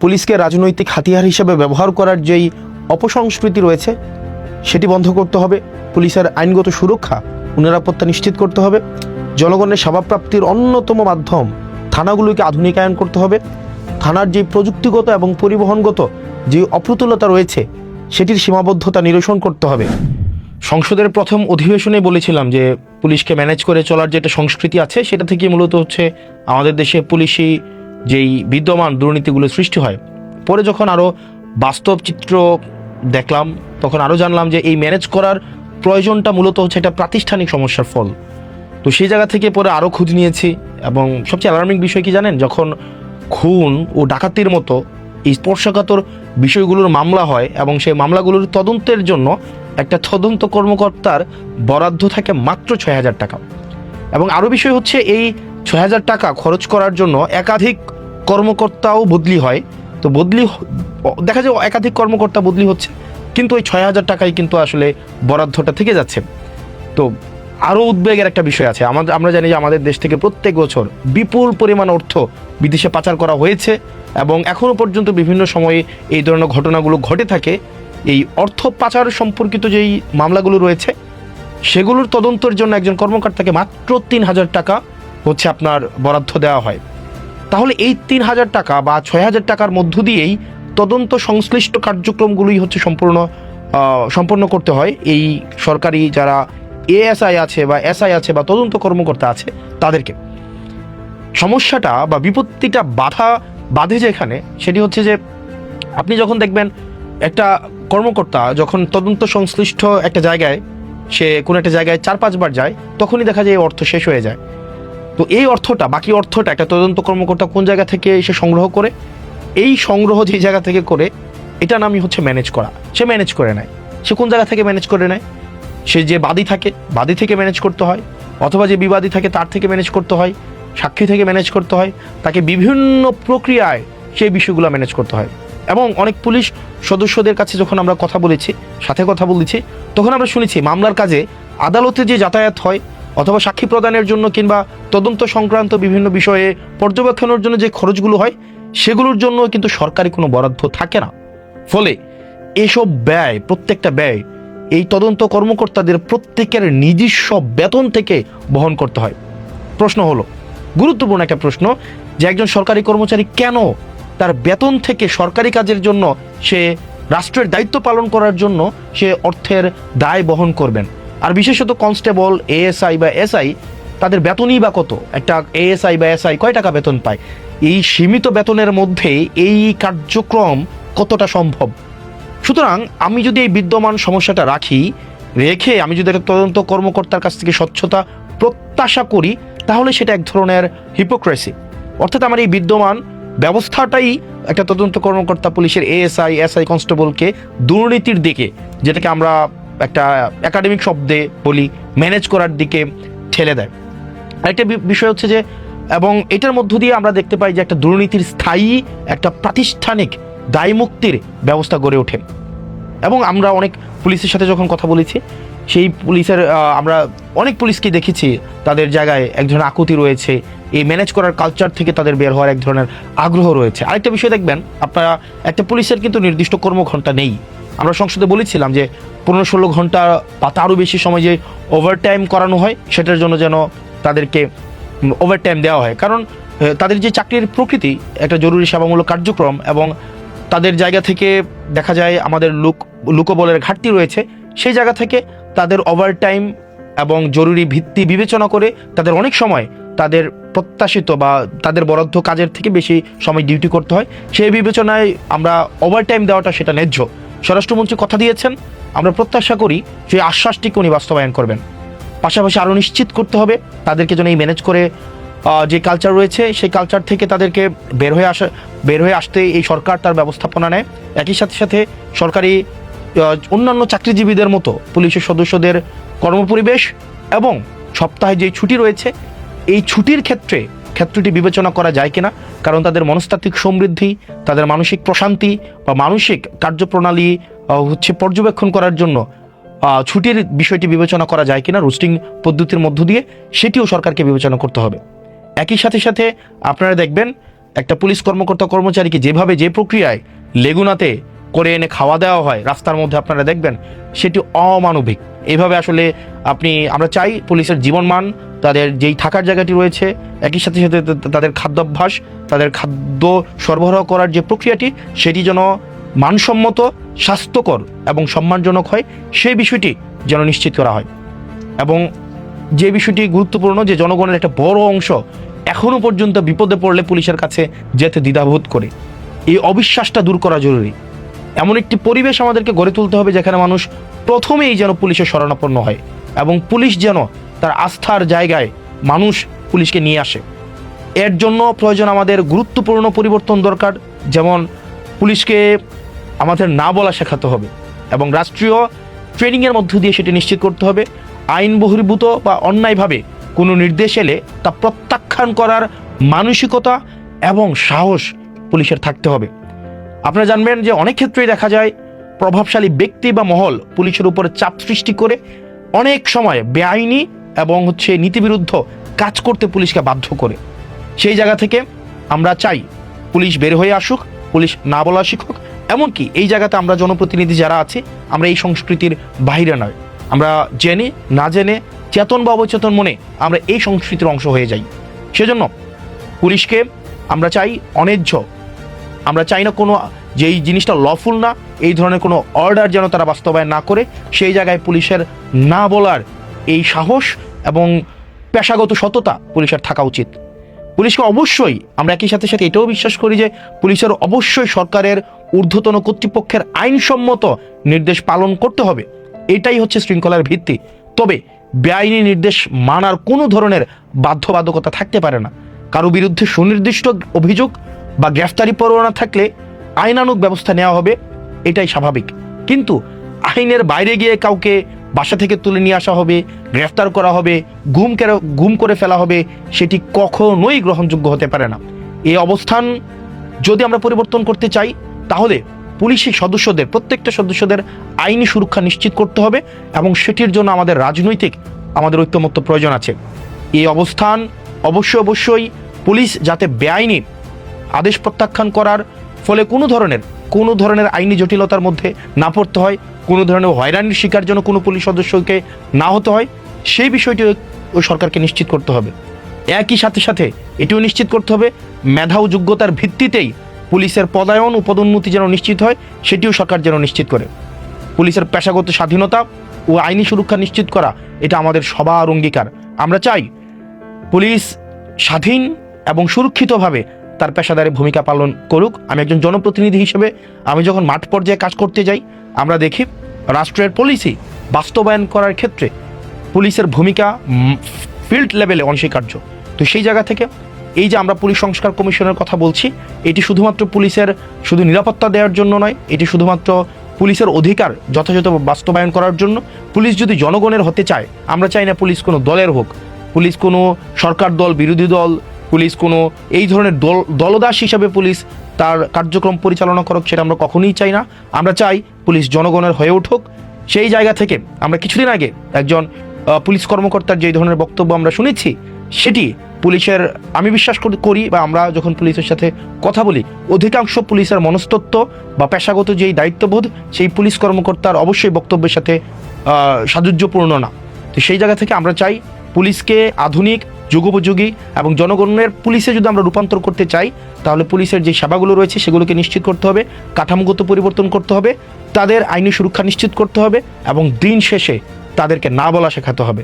পুলিশকে রাজনৈতিক হাতিয়ার হিসেবে ব্যবহার করার যেই অপসংস্কৃতি রয়েছে সেটি বন্ধ করতে হবে। পুলিশের আইনগত সুরক্ষা ও নিরাপত্তা নিশ্চিত করতে হবে। জনগণের সেবা প্রাপ্তির অন্যতম মাধ্যম থানাগুলোকে আধুনিকায়ন করতে হবে। থানার যে প্রযুক্তিগত এবং পরিবহনগত যে অপ্রতুলতা রয়েছে সেটির সীমাবদ্ধতা নিরসন করতে হবে। সংসদের প্রথম অধিবেশনে বলেছিলাম যে পুলিশকে ম্যানেজ করে চলার যে একটা সংস্কৃতি আছে সেটা থেকে মূলত হচ্ছে আমাদের দেশে পুলিশি যেই বিদ্যমান দুর্নীতিগুলো সৃষ্টি হয়। পরে যখন আরও বাস্তব চিত্র দেখলাম তখন আরও জানলাম যে এই ম্যানেজ করার প্রয়োজনটা মূলত হচ্ছে একটা প্রাতিষ্ঠানিক সমস্যার ফল। তো সেই জায়গা থেকে পরে আরও খোঁজ নিয়েছি এবং সবচেয়ে অ্যালার্মিং বিষয় কি জানেন, যখন খুন ও ডাকাতির মতো এই স্পর্শকাতর বিষয়গুলোর মামলা হয় এবং সেই মামলাগুলোর তদন্তের জন্য একটা তদন্ত কর্মকর্তার বরাদ্দ থাকে মাত্র ৬,০০০ টাকা। এবং আরও বিষয় হচ্ছে এই ৬,০০০ টাকা খরচ করার জন্য একাধিক কর্মকর্তাও বদলি হয়। তো দেখা যায় একাধিক কর্মকর্তা বদলি হচ্ছে, কিন্তু ওই ৬,০০০ টাকাই কিন্তু আসলে বরাদ্দটা থেকে যাচ্ছে। তো আরও উদ্বেগের একটা বিষয় আছে। আমরা জানি যে আমাদের দেশ থেকে প্রত্যেক বছর বিপুল পরিমাণ অর্থ বিদেশে পাচার করা হয়েছে এবং এখনও পর্যন্ত বিভিন্ন সময়ে এই ধরনের ঘটনাগুলো ঘটে থাকে। এই অর্থ পাচার সম্পর্কিত যেই মামলাগুলো রয়েছে সেগুলোর তদন্তের জন্য একজন কর্মকর্তাকে মাত্র ৩,০০০ টাকা হচ্ছে আপনার বরাদ্দ দেওয়া হয়। তাহলে এই ৩,০০০ টাকা বা ৬,০০০ টাকার মধ্য দিয়েই তদন্ত সংশ্লিষ্ট কার্যক্রমগুলোই হচ্ছে সম্পন্ন করতে হয় এই সরকারি যারা এএসআই আছে বা এসআই আছে বা তদন্ত কর্মকর্তা আছে তাদেরকে। সমস্যাটা বা বিপত্তিটা বাধে যেখানে সেটি হচ্ছে যে আপনি যখন দেখবেন একটা কর্মকর্তা যখন তদন্ত সংশ্লিষ্ট একটা জায়গায় সে কোনো একটা জায়গায় ৪-৫ বার যায় তখনই দেখা যায় এই অর্থ শেষ হয়ে যায়। তো এই বাকি অর্থটা একটা তদন্ত কর্মকর্তা কোন জায়গা থেকে সে সংগ্রহ করে, এই সংগ্রহ যে জায়গা থেকে করে এটা নামই হচ্ছে ম্যানেজ করা। সে ম্যানেজ করে নেয়। সে কোন জায়গা থেকে ম্যানেজ করে নেয়? সে যে বাদী থেকে ম্যানেজ করতে হয়, অথবা যে বিবাদী থাকে তার থেকে ম্যানেজ করতে হয়, সাক্ষী থেকে ম্যানেজ করতে হয়, তাকে বিভিন্ন প্রক্রিয়ায় সেই বিষয়গুলো ম্যানেজ করতে হয়। এবং অনেক পুলিশ সদস্যদের কাছে যখন আমরা কথা বলেছি তখন আমরা শুনেছি মামলার কাজে আদালতে যে যাতায়াত হয় অথবা সাক্ষী প্রদানের জন্য কিংবা তদন্ত সংক্রান্ত বিভিন্ন বিষয়ে পর্যবেক্ষণের জন্য যে খরচগুলো হয় সেগুলোর জন্য কিন্তু সরকারি কোনো বরাদ্দ থাকে না। ফলে এসব প্রত্যেকটা ব্যয় এই তদন্ত কর্মকর্তাদের প্রত্যেকের নিজস্ব বেতন থেকে বহন করতে হয়। প্রশ্ন হলো, গুরুত্বপূর্ণ একটা প্রশ্ন, যে একজন সরকারি কর্মচারী কেন তার বেতন থেকে সরকারি কাজের জন্য সে রাষ্ট্রের দায়িত্ব পালন করার জন্য সে অর্থের দায় বহন করবেন? আর বিশেষত কনস্টেবল, এএসআই বা এসআই তাদের বেতনই বা কত? একটা এএসআই বা এসআই কয় টাকা বেতন পায়? এই সীমিত বেতনের মধ্যে এই কার্যক্রম কতটা সম্ভব? সুতরাং আমি যদি এই বিদ্যমান সমস্যাটা রেখে আমি যদি একটা তদন্ত কর্মকর্তার কাছ থেকে স্বচ্ছতা প্রত্যাশা করি তাহলে সেটা এক ধরনের হিপোক্রেসি। অর্থাৎ আমার এই বিদ্যমান ব্যবস্থাটাই একটা তদন্ত কর্মকর্তা, পুলিশের এএসআই, এসআই, কনস্টেবলকে দুর্নীতির দিকে, যেটাকে আমরা একটা একাডেমিক শব্দে বলি, ম্যানেজ করার দিকে ঠেলে দেয়। আরেকটা বিষয় হচ্ছে যে, এবং এটার মধ্য দিয়ে আমরা দেখতে পাই যে একটা দুর্নীতির স্থায়ী একটা প্রাতিষ্ঠানিক দায়মুক্তির ব্যবস্থা গড়ে ওঠে। এবং আমরা অনেক পুলিশের সাথে যখন কথা বলেছি সেই পুলিশের আমরা অনেক পুলিশকে দেখেছি তাদের জায়গায় এক ধরনের আকুতি রয়েছে, এই ম্যানেজ করার কালচার থেকে তাদের বের হওয়ার এক ধরনের আগ্রহ রয়েছে। আরেকটা বিষয় দেখবেন আপনারা, একটা পুলিশের কিন্তু নির্দিষ্ট কর্মঘণ্টা নেই। আমরা সংসদে বলেছিলাম যে 15-16 ঘন্টা বা তারও বেশি সময় যে ওভারটাইম করানো হয় সেটার জন্য যেন তাদেরকে ওভারটাইম দেওয়া হয়। কারণ তাদের যে চাকরির প্রকৃতি একটা জরুরি সেবামূলক কার্যক্রম এবং তাদের জায়গা থেকে দেখা যায় আমাদের লোকবলের ঘাটতি রয়েছে, সেই জায়গা থেকে তাদের ওভারটাইম এবং জরুরি ভিত্তি বিবেচনা করে তাদের অনেক সময় তাদের প্রত্যাশিত বা তাদের বরাদ্দ কাজের থেকে বেশি সময় ডিউটি করতে হয়। সেই বিবেচনায় আমরা ওভারটাইম দেওয়াটা সেটা ন্যায্য। স্বরাষ্ট্রমন্ত্রী কথা দিয়েছেন, আমরা প্রত্যাশা করি সেই আশ্বাসটিকে উনি বাস্তবায়ন করবেন। পাশাপাশি আরও নিশ্চিত করতে হবে তাদেরকে যেন এই ম্যানেজ করে যে কালচার রয়েছে সেই কালচার থেকে তাদেরকে বের হয়ে আসতে এই সরকার তার ব্যবস্থাপনা নেয়। একই সাথে সরকারি অন্যান্য চাকরিজীবীদের মতো পুলিশের সদস্যদের কর্মপরিবেশ এবং সপ্তাহে যে ছুটি রয়েছে এই ছুটির ক্ষেত্রটি বিবেচনা করা যায় কিনা, কারণ তাদের মনস্তাত্ত্বিক সমৃদ্ধি, তাদের মানসিক প্রশান্তি বা মানসিক কার্যপ্রণালী হচ্ছে পর্যবেক্ষণ করার জন্য ছুটির বিষয়টি বিবেচনা করা যায় কিনা রোস্টিং পদ্ধতির মধ্য দিয়ে, সেটিও সরকারকে বিবেচনা করতে হবে। একই সাথে আপনারা দেখবেন একটা পুলিশ কর্মকর্তা কর্মচারীকে যেভাবে যে প্রক্রিয়ায় লেগুনাতে করে এনে খাওয়া দেওয়া হয় রাস্তার মধ্যে, আপনারা দেখবেন সেটি অমানবিক। এইভাবে আসলে আমরা চাই পুলিশের জীবনমান, তাদের যেই থাকার জায়গাটি রয়েছে, একই সাথে সাথে তাদের খাদ্যাভ্যাস, তাদের খাদ্য সরবরাহ করার যে প্রক্রিয়াটি, সেটি যেন মানসম্মত, স্বাস্থ্যকর এবং সম্মানজনক হয়, সেই বিষয়টি যেন নিশ্চিত করা হয়। এবং যে বিষয়টি গুরুত্বপূর্ণ, যে জনগণের একটা বড় অংশ এখনও পর্যন্ত বিপদে পড়লে পুলিশের কাছে যেতে দ্বিধাবোধ করে, এই অবিশ্বাসটা দূর করা জরুরি। এমন একটি পরিবেশ আমাদেরকে গড়ে তুলতে হবে যেখানে মানুষ প্রথমেই যেন পুলিশের শরণাপন্ন হয় এবং পুলিশ যেন তার আস্থার জায়গায় মানুষ পুলিশকে নিয়ে আসে। এর জন্য প্রয়োজন আমাদের গুরুত্বপূর্ণ পরিবর্তন দরকার। যেমন পুলিশকে আমাদের না বলা শেখাতে হবে এবং রাষ্ট্রীয় ট্রেনিংয়ের মধ্য দিয়ে সেটি নিশ্চিত করতে হবে। আইন বহির্ভূত বা অন্যায়ভাবে কোনো নির্দেশ এলে তা প্রত্যাখ্যান করার মানসিকতা এবং সাহস পুলিশের থাকতে হবে। আপনারা জানবেন যে অনেক ক্ষেত্রেই দেখা যায় প্রভাবশালী ব্যক্তি বা মহল পুলিশের উপরে চাপ সৃষ্টি করে অনেক সময় বেআইনি এবং নীতিবিরুদ্ধ কাজ করতে পুলিশকে বাধ্য করে। সেই জায়গা থেকে আমরা চাই পুলিশ বের হয়ে আসুক, পুলিশ না বলা শিখুক। এমনকি এই জায়গাতে আমরা জনপ্রতিনিধি যারা আছি, আমরা এই সংস্কৃতির বাইরে নয়, আমরা জেনে না জেনে, চেতন বা অবচেতন মনে আমরা এই সংস্কৃতির অংশ হয়ে যাই। সেজন্য পুলিশকে আমরা চাই অন্যায্য, আমরা চাই না কোনো যেই জিনিসটা লফুল না, এই ধরনের কোনো অর্ডার যেন তারা বাস্তবায়ন না করে। সেই জায়গায় পুলিশের না বলার এই সাহস এবং পেশাগত সততা পুলিশের থাকা উচিত। পুলিশকে অবশ্যই আমরা একই সাথে সাথে এটাও বিশ্বাস করি যে পুলিশের অবশ্যই সরকারের ঊর্ধ্বতন কর্তৃপক্ষের আইনসম্মত নির্দেশ পালন করতে হবে। এটাই হচ্ছে শৃঙ্খলার ভিত্তি। তবে বেআইনি নির্দেশ মানার কোনো ধরনের বাধ্যবাধকতা থাকতে পারে না। কারো বিরুদ্ধে সুনির্দিষ্ট অভিযোগ বা গ্রেফতারি পরোয়ানা থাকলে আইনানুগ ব্যবস্থা নেওয়া হবে, এটাই স্বাভাবিক। কিন্তু আইনের বাইরে গিয়ে কাউকে বাসা থেকে তুলে নিয়ে আসা হবে, গ্রেফতার করা হবে, গুম করে ফেলা হবে, সেটি কখনোই গ্রহণযোগ্য হতে পারে না। এই অবস্থান যদি আমরা পরিবর্তন করতে চাই, তাহলে পুলিশি সদস্যদের, প্রত্যেকটা সদস্যদের আইনি সুরক্ষা নিশ্চিত করতে হবে এবং সেটির জন্য আমাদের আমাদের ঐক্যমত্য প্রয়োজন আছে। এই অবস্থান অবশ্যই পুলিশ যাতে বেআইনি আদেশ প্রত্যাখ্যান করার ফলে কোনো ধরনের আইনি জটিলতার মধ্যে না পড়তে হয়, কোনো ধরনের হয়রানির শিকার জন্য কোনো পুলিশ সদস্যকে না হতে হয়, সেই বিষয়টি ওই সরকারকে নিশ্চিত করতে হবে। একই সাথে সাথে এটিও নিশ্চিত করতে হবে মেধা ও যোগ্যতার ভিত্তিতেই পুলিশের পদায়ন ও পদোন্নতি যেন নিশ্চিত হয়, সেটিও সরকার যেন নিশ্চিত করে। পুলিশের পেশাগত স্বাধীনতা ও আইনি সুরক্ষা নিশ্চিত করা এটা আমাদের সবার অঙ্গীকার। আমরা চাই পুলিশ স্বাধীন এবং সুরক্ষিতভাবে তার পেশাদারি ভূমিকা পালন করুক। আমি একজন জনপ্রতিনিধি হিসেবে আমি যখন মাঠ পর্যায়ে কাজ করতে যাই, আমরা দেখি রাষ্ট্রের পলিসি বাস্তবায়ন করার ক্ষেত্রে পুলিশের ভূমিকা ফিল্ড লেভেলে অনস্বীকার্য। তো সেই জায়গা থেকে এই যে আমরা পুলিশ সংস্কার কমিশনের কথা বলছি, এটি শুধুমাত্র পুলিশের শুধু নিরাপত্তা দেওয়ার জন্য নয়, এটি শুধুমাত্র পুলিশের অধিকার যথাযথ বাস্তবায়ন করার জন্য। পুলিশ যদি জনগণের হতে চায়, আমরা চাই না পুলিশ কোনো দলের হোক, পুলিশ কোনো সরকার দল, বিরোধী দল, পুলিশ কোনো এই ধরনের দলদাস হিসাবে পুলিশ তার কার্যক্রম পরিচালনা করুক, সেটা আমরা কখনোই চাই না। আমরা চাই পুলিশ জনগণের হয়ে উঠুক। সেই জায়গা থেকে আমরা কিছুদিন আগে একজন পুলিশ কর্মকর্তার যে ধরনের বক্তব্য আমরা শুনেছি, সেটি পুলিশের, আমি বিশ্বাস করি বা আমরা যখন পুলিশের সাথে কথা বলি, অধিকাংশ পুলিশের মনস্তত্ত্ব বা পেশাগত যেই দায়িত্ববোধ, সেই পুলিশ কর্মকর্তার অবশ্যই বক্তব্যের সাথে সাযুজ্যপূর্ণ না। তো সেই জায়গা থেকে আমরা চাই পুলিশকে আধুনিক, যুগোপযোগী এবং জনগণের পুলিশে যদি আমরা রূপান্তর করতে চাই, তাহলে পুলিশের যে সেবাগুলো রয়েছে সেগুলোকে নিশ্চিত করতে হবে, কাঠামোগত পরিবর্তন করতে হবে, তাদের আইনি সুরক্ষা নিশ্চিত করতে হবে এবং দিন শেষে তাদেরকে না বলা শেখাতে হবে।